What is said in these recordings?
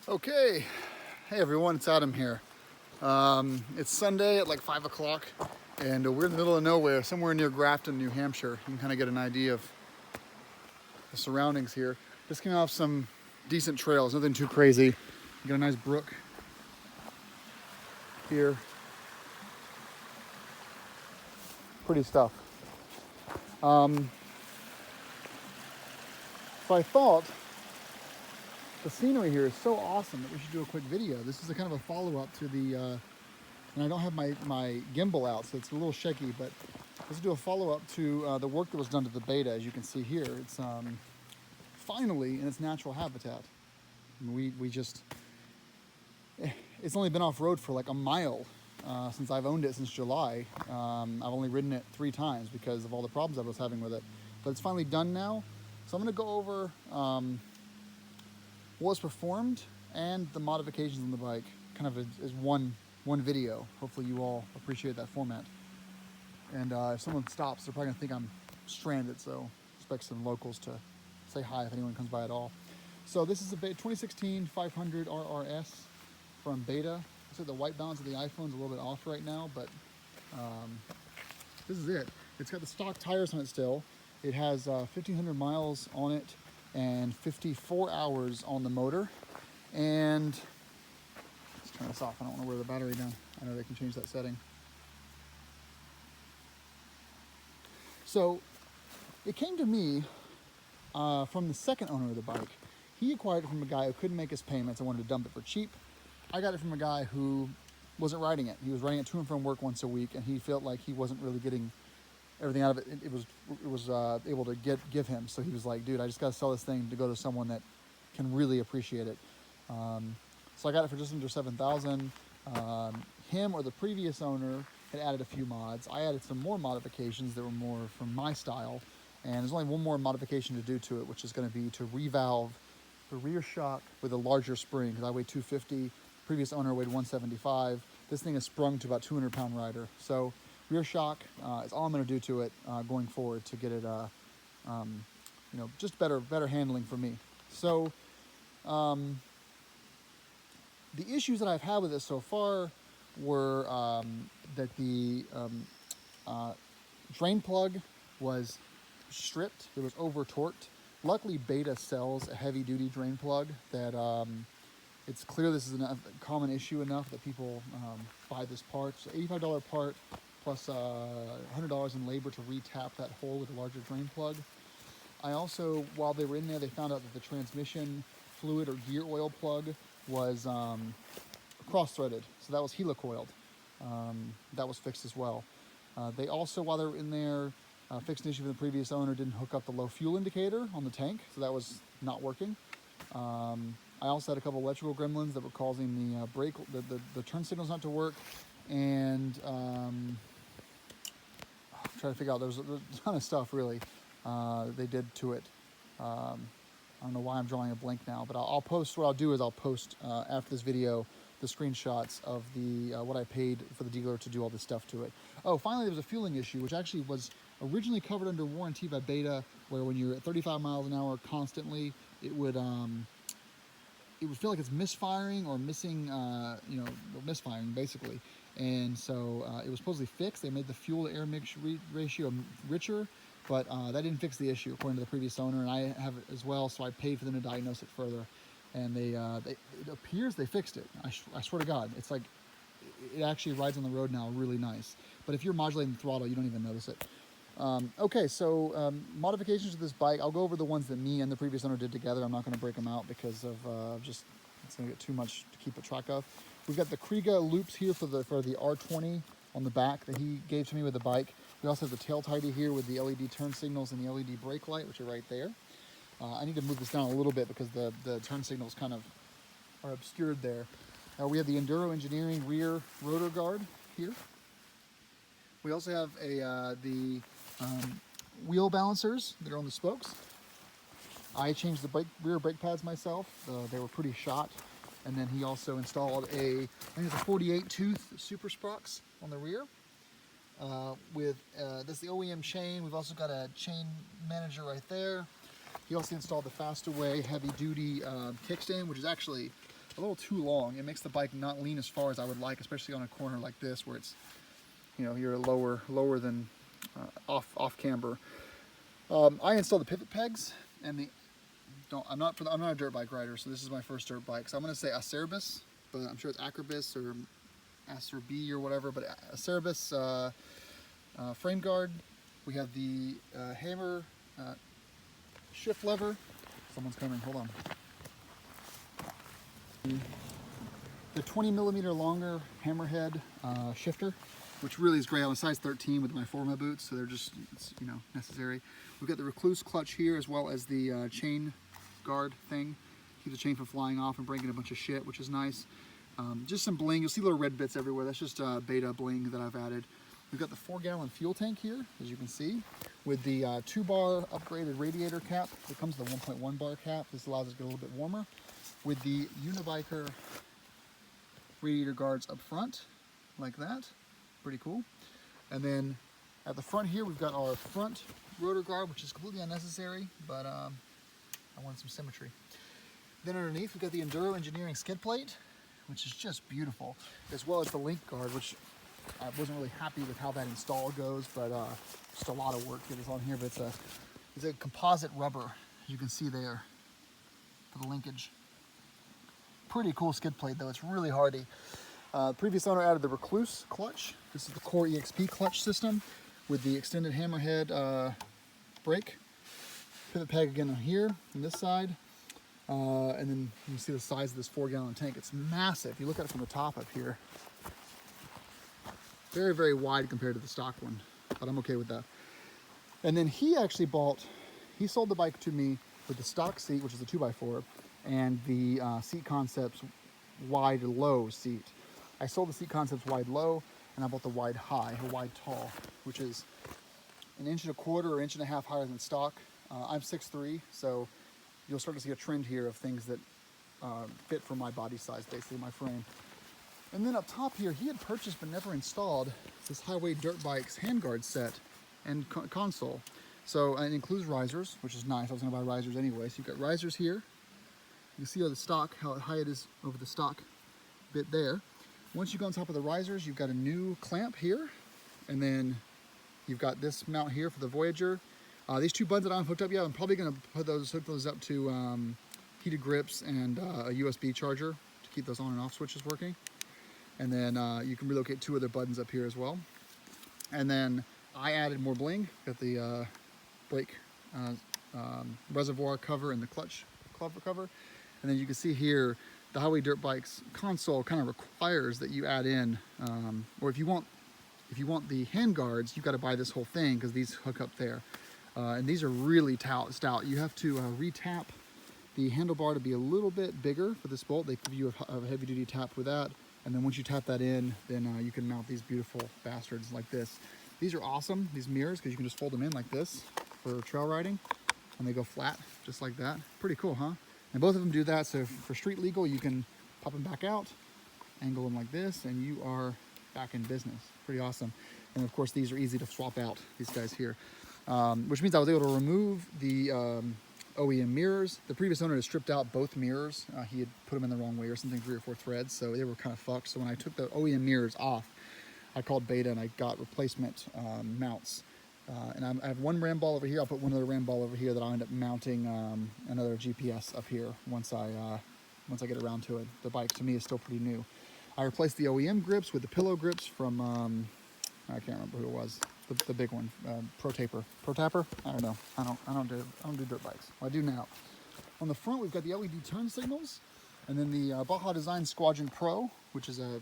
Okay, hey everyone, it's Adam here. It's Sunday at like 5 o'clock, and we're in the middle of nowhere, somewhere near Grafton, New Hampshire. You can kind of get an idea of the surroundings here. Just came off some decent trails, nothing too crazy. You got a nice brook here. Pretty stuff. So I thought the scenery here is so awesome that we should do a quick video. This is a kind of a follow-up to the, and I don't have my gimbal out, so it's a little shaky, but let's do a follow-up to the work that was done to the beta. As you can see here, it's finally in its natural habitat. I mean, it's only been off-road for like a mile since I've owned it since July. I've only ridden it 3 times because of all the problems I was having with it, but it's finally done now. So I'm going to go over what was performed and the modifications on the bike, kind of as one video. Hopefully you all appreciate that format. And if someone stops, they're probably gonna think I'm stranded, so expect some locals to say hi if anyone comes by at all. So this is a 2016 500 RRS from Beta. So the white balance of the iPhone's a little bit off right now, but this is it. It's got the stock tires on it still. It has 1,500 miles on it and 54 hours on the motor. And let's turn this off. I don't want to wear the battery down. I know they can change that setting. So it came to me from the second owner of the bike. He acquired it from a guy who couldn't make his payments and wanted to dump it for cheap. I got it from a guy who wasn't riding it. He was riding it to and from work once a week, and he felt like he wasn't really getting everything out of it. It was able to give him. So he was like, dude, I just got to sell this thing to go to someone that can really appreciate it. So I got it for just under $7,000. Him or the previous owner had added a few mods. I added some more modifications that were more from my style. And there's only one more modification to do to it, which is going to be to revalve the rear shock with a larger spring, because I weigh 250. Previous owner weighed 175. This thing is sprung to about 200-pound rider. So rear shock is all I'm going to do to it going forward to get it, just better handling for me. So the issues that I've had with it so far were that the drain plug was stripped. It was over torqued. Luckily, Beta sells a heavy-duty drain plug that it's clear this is a common issue enough that people buy this part. So $85 part plus $100 in labor to re-tap that hole with a larger drain plug. I also, while they were in there, they found out that the transmission fluid or gear oil plug was cross-threaded, so that was helicoiled. That was fixed as well. They also, while they were in there, fixed an issue with the previous owner, didn't hook up the low fuel indicator on the tank, so that was not working. I also had a couple electrical gremlins that were causing the turn signals not to work, and I'm trying to figure out, there was a ton of stuff really they did to it. I don't know why I'm drawing a blank now, but I'll post, what I'll do is I'll post after this video the screenshots of the what I paid for the dealer to do all this stuff to it. Oh, finally there was a fueling issue, which actually was originally covered under warranty by Beta, where when you're at 35 miles an hour constantly, it would feel like it's misfiring or missing, misfiring basically. And so it was supposedly fixed. They made the fuel to air mix ratio richer, but that didn't fix the issue according to the previous owner, and I have it as well, so I paid for them to diagnose it further. And it appears they fixed it. I swear to God, it's like, it actually rides on the road now really nice. But if you're modulating the throttle, you don't even notice it. Okay, so modifications to this bike, I'll go over the ones that me and the previous owner did together. I'm not going to break them out because of it's going to get too much to keep a track of. We've got the Kriega loops here for the R20 on the back that he gave to me with the bike. We also have the tail tidy here with the LED turn signals and the LED brake light, which are right there. I need to move this down a little bit because the turn signals kind of are obscured there. We have the Enduro Engineering rear rotor guard here. We also have the wheel balancers that are on the spokes. I changed the rear brake pads myself. They were pretty shot. And then he also installed I think it's a 48 tooth super sprox on the rear. That's the OEM chain. We've also got a chain manager right there. He also installed the Fastaway heavy duty kickstand, which is actually a little too long. It makes the bike not lean as far as I would like, especially on a corner like this where it's, you know, you're lower than off camber. I installed the pivot pegs and the I'm not a dirt bike rider, so this is my first dirt bike. So I'm going to say Acerbis, but I'm sure it's Acrobis or Acerbi or whatever. But Acerbis frame guard. We have the hammer shift lever. Someone's coming. Hold on. The 20 millimeter longer hammerhead shifter, which really is great. I'm a size 13 with my Forma boots, so they're just, it's, you know, necessary. We've got the Recluse clutch here, as well as the chain guard thing. Keep the chain from flying off and breaking a bunch of shit, which is nice. Just some bling. You'll see little red bits everywhere. That's just beta bling that I've added. We've got the 4-gallon fuel tank here, as you can see, with the 2-bar upgraded radiator cap. It comes with a 1.1 bar cap. This allows it to get a little bit warmer. With the Unibiker radiator guards up front, like that. Pretty cool. And then at the front here, we've got our front rotor guard, which is completely unnecessary, but I wanted some symmetry. Then underneath, we've got the Enduro Engineering skid plate, which is just beautiful, as well as the link guard, which I wasn't really happy with how that install goes, but just a lot of work to get this on here. But it's a composite rubber, as you can see there, for the linkage. Pretty cool skid plate, though. It's really hardy. Previous owner added the Recluse clutch. This is the Core EXP clutch system with the extended hammerhead brake. Pivot peg again on here, on this side. And then you can see the size of this 4-gallon tank. It's massive. You look at it from the top up here. Very, very wide compared to the stock one, but I'm okay with that. And then he sold the bike to me with the stock seat, which is a 2x4, and the Seat Concepts wide low seat. I sold the Seat Concepts wide low, and I bought the wide high, or wide tall, which is 1.25 inches or 1.5 inches higher than stock. I'm 6'3", so you'll start to see a trend here of things that fit for my body size, basically my frame. And then up top here, he had purchased but never installed this Highway Dirt Bikes handguard set and console. So it includes risers, which is nice. I was going to buy risers anyway. So you've got risers here. You can see how the stock, how high it is over the stock bit there. Once you go on top of the risers, you've got a new clamp here. And then you've got this mount here for the Voyager. These 2 buttons that I haven't hooked up yet, I'm probably going to hook those up to heated grips and a USB charger to keep those on and off switches working. And then you can relocate 2 other buttons up here as well. And then I added more bling. Got the brake reservoir cover and the clutch cover. And then you can see here, the Highway Dirt Bikes console kind of requires that you add in, or if you want the hand guards, you've got to buy this whole thing because these hook up there. And these are really stout. You have to retap the handlebar to be a little bit bigger for this bolt. They give you a heavy duty tap with that. And then once you tap that in, then you can mount these beautiful bastards like this. These are awesome, these mirrors, because you can just fold them in like this for trail riding. And they go flat, just like that. Pretty cool, huh? And both of them do that, so for street legal, you can pop them back out, angle them like this, and you are back in business. Pretty awesome. And of course, these are easy to swap out, these guys here. Which means I was able to remove the OEM mirrors. The previous owner had stripped out both mirrors. He had put them in the wrong way or something, 3 or 4 threads, so they were kind of fucked. So when I took the OEM mirrors off, I called Beta and I got replacement mounts. And I have 1 ram ball over here. I'll put 1 other ram ball over here that I'll end up mounting another GPS up here once I get around to it. The bike to me is still pretty new. I replaced the OEM grips with the pillow grips from I can't remember who it was. The big one, Pro Tapper. I don't know. I don't do dirt bikes. Well, I do now. On the front, we've got the LED turn signals, and then the Baja Design Squadron Pro, which is a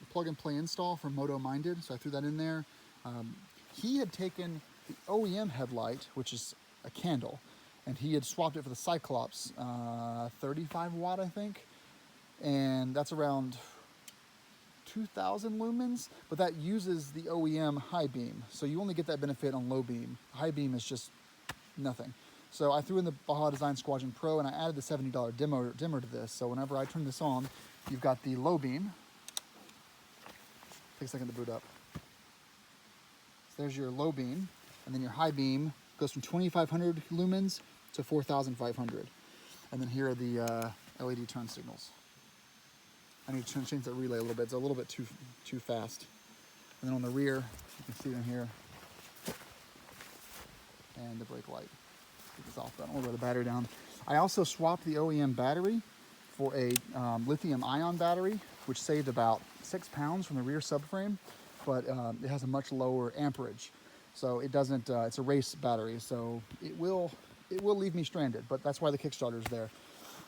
plug-and-play install for Moto Minded. So I threw that in there. He had taken the OEM headlight, which is a candle, and he had swapped it for the Cyclops 35 watt, I think, and that's around 2,000 lumens, but that uses the OEM high beam, so you only get that benefit on low beam. High beam is just nothing. So I threw in the Baja Design Squadron Pro, and I added the $70 dimmer to this, so whenever I turn this on, you've got the low beam. Take a second to boot up. So there's your low beam, and then your high beam goes from 2,500 lumens to 4,500. And then here are the LED turn signals. I need to change that relay a little bit. It's a little bit too fast. And then on the rear, you can see them here. And the brake light. Take this off, but I don't want to let the battery down. I also swapped the OEM battery for a lithium ion battery, which saved about 6 pounds from the rear subframe, but it has a much lower amperage. So it doesn't, it's a race battery, so it will leave me stranded, but that's why the Kickstarter's there.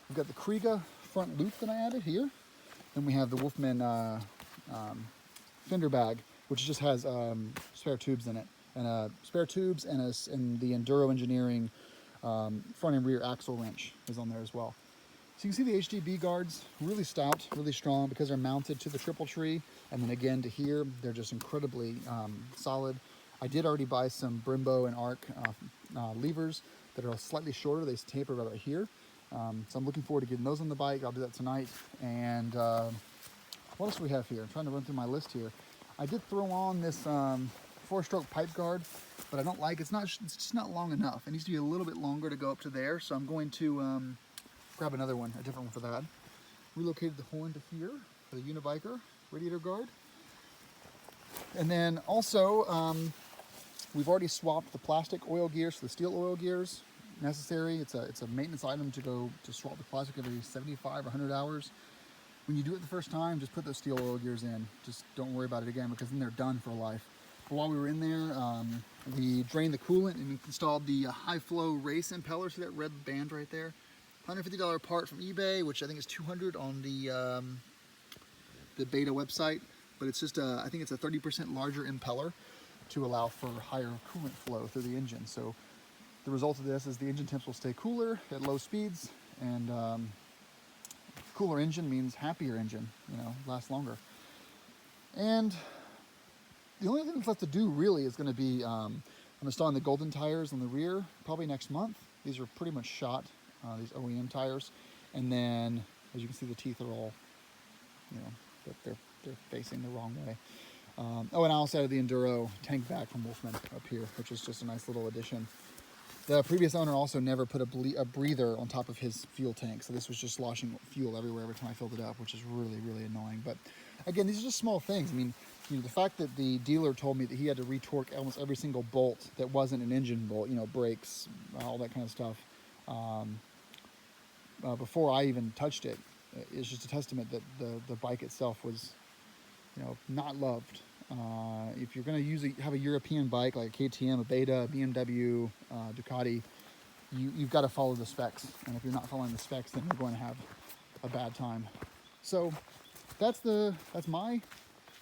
We've got the Kriega front loop that I added here. Then we have the Wolfman fender bag, which just has spare tubes in it, and spare tubes and the Enduro Engineering front and rear axle wrench is on there as well. So you can see the HDB guards, really stout, really strong because they're mounted to the triple tree, and then again to here, they're just incredibly solid. I did already buy some Brembo and Arc levers that are slightly shorter. They taper right here. So I'm looking forward to getting those on the bike. I'll do that tonight. And what else do we have here? I'm trying to run through my list here. I did throw on this 4-stroke pipe guard, but I don't like it. It's just not long enough. It needs to be a little bit longer to go up to there. So I'm going to grab another one, a different one for that. Relocated the horn to here for the Unibiker radiator guard. And then also, we've already swapped the plastic oil gears for the steel oil gears. Necessary. It's a maintenance item to swap the plastic every 75 or 100 hours. When you do it the first time, just put those steel oil gears in. Just don't worry about it again, because then they're done for life. But while we were in there, we drained the coolant and installed the high flow race impeller. See that red band right there? $150 part from eBay, which I think is $200 on the Beta website. But it's just I think it's a 30% larger impeller to allow for higher coolant flow through the engine. So the result of this is the engine temps will stay cooler at low speeds, and cooler engine means happier engine, lasts longer. And the only thing that's left to do really is going to be I'm installing the Golden tires on the rear probably next month. These are pretty much shot, these OEM tires. And then, as you can see, the teeth are all, they're facing the wrong way. Oh, and I also added the Enduro tank back from Wolfman up here, which is just a nice little addition. The previous owner also never put a breather on top of his fuel tank, so this was just sloshing fuel everywhere every time I filled it up, which is really, really annoying. But again, these are just small things. I mean, the fact that the dealer told me that he had to retorque almost every single bolt that wasn't an engine bolt, brakes, all that kind of stuff, before I even touched it, is just a testament that the bike itself was, not loved. If you're going to have a European bike like a KTM, a Beta, a BMW, Ducati, you've got to follow the specs. And if you're not following the specs, then you're going to have a bad time. So that's my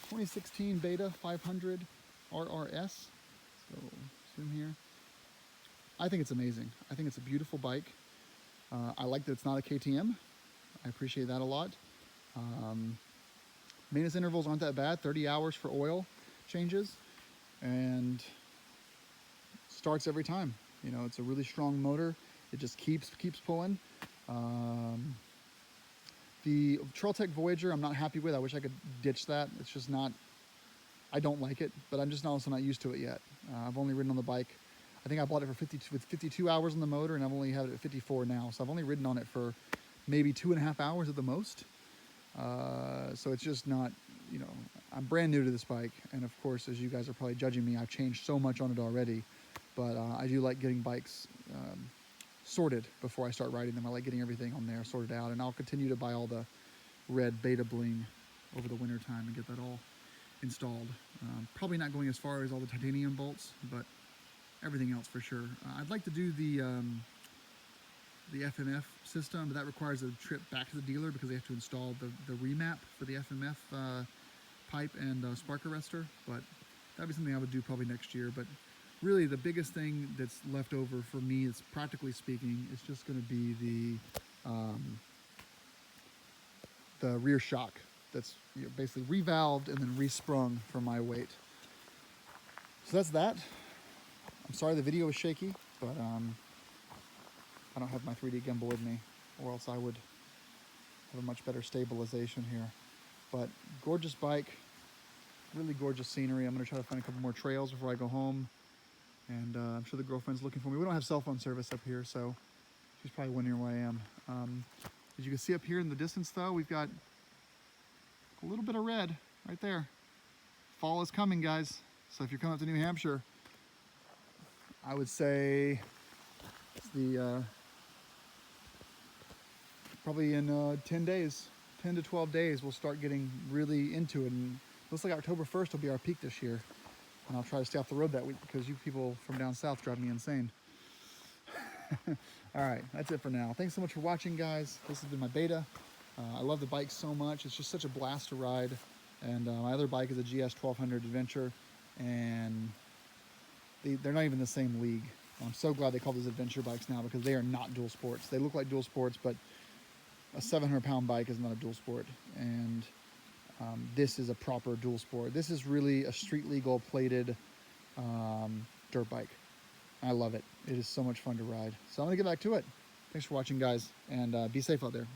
2016 Beta 500 RRS. So zoom here. I think it's amazing. I think it's a beautiful bike. I like that it's not a KTM. I appreciate that a lot. Maintenance intervals aren't that bad, 30 hours for oil changes, and starts every time. It's a really strong motor. It just keeps pulling. The Trailtech Voyager I'm not happy with. I wish I could ditch that. It's just not, I don't like it, but I'm just also not used to it yet. I've only ridden on the bike. I think I bought it with 52 hours on the motor, and I've only had it at 54 now. So I've only ridden on it for maybe 2.5 hours at the most. So it's just not, I'm brand new to this bike. And of course, as you guys are probably judging me, I've changed so much on it already. But I do like getting bikes sorted before I start riding them. I like getting everything on there sorted out. And I'll continue to buy all the red Beta bling over the winter time and get that all installed. Probably not going as far as all the titanium bolts, but everything else for sure. I'd like to do the FMF system, but that requires a trip back to the dealer because they have to install the remap for the FMF pipe and spark arrestor. But that'd be something I would do probably next year. But really, the biggest thing that's left over for me, is practically speaking, is just going to be the rear shock. That's basically revalved and then resprung for my weight. So that's that. I'm sorry the video was shaky, but I don't have my 3D gimbal with me, or else I would have a much better stabilization here. But gorgeous bike, really gorgeous scenery. I'm going to try to find a couple more trails before I go home. And I'm sure the girlfriend's looking for me. We don't have cell phone service up here, so she's probably wondering where I am. As you can see up here in the distance, though, we've got a little bit of red right there. Fall is coming, guys. So if you're coming up to New Hampshire, I would say it's the probably in 10 days, 10 to 12 days, we'll start getting really into it. And looks like October 1st will be our peak this year. And I'll try to stay off the road that week because you people from down south drive me insane. All right, that's it for now. Thanks so much for watching, guys. This has been my beta. I love the bike so much. It's just such a blast to ride. And my other bike is a GS 1200 Adventure, and they're not even the same league. I'm so glad they call these adventure bikes now because they are not dual sports. They look like dual sports, but a 700-pound bike is not a dual sport. And this is a proper dual sport. This is really a street legal plated dirt bike. I love it. It is so much fun to ride. So I'm gonna get back to it. Thanks for watching, guys, and be safe out there.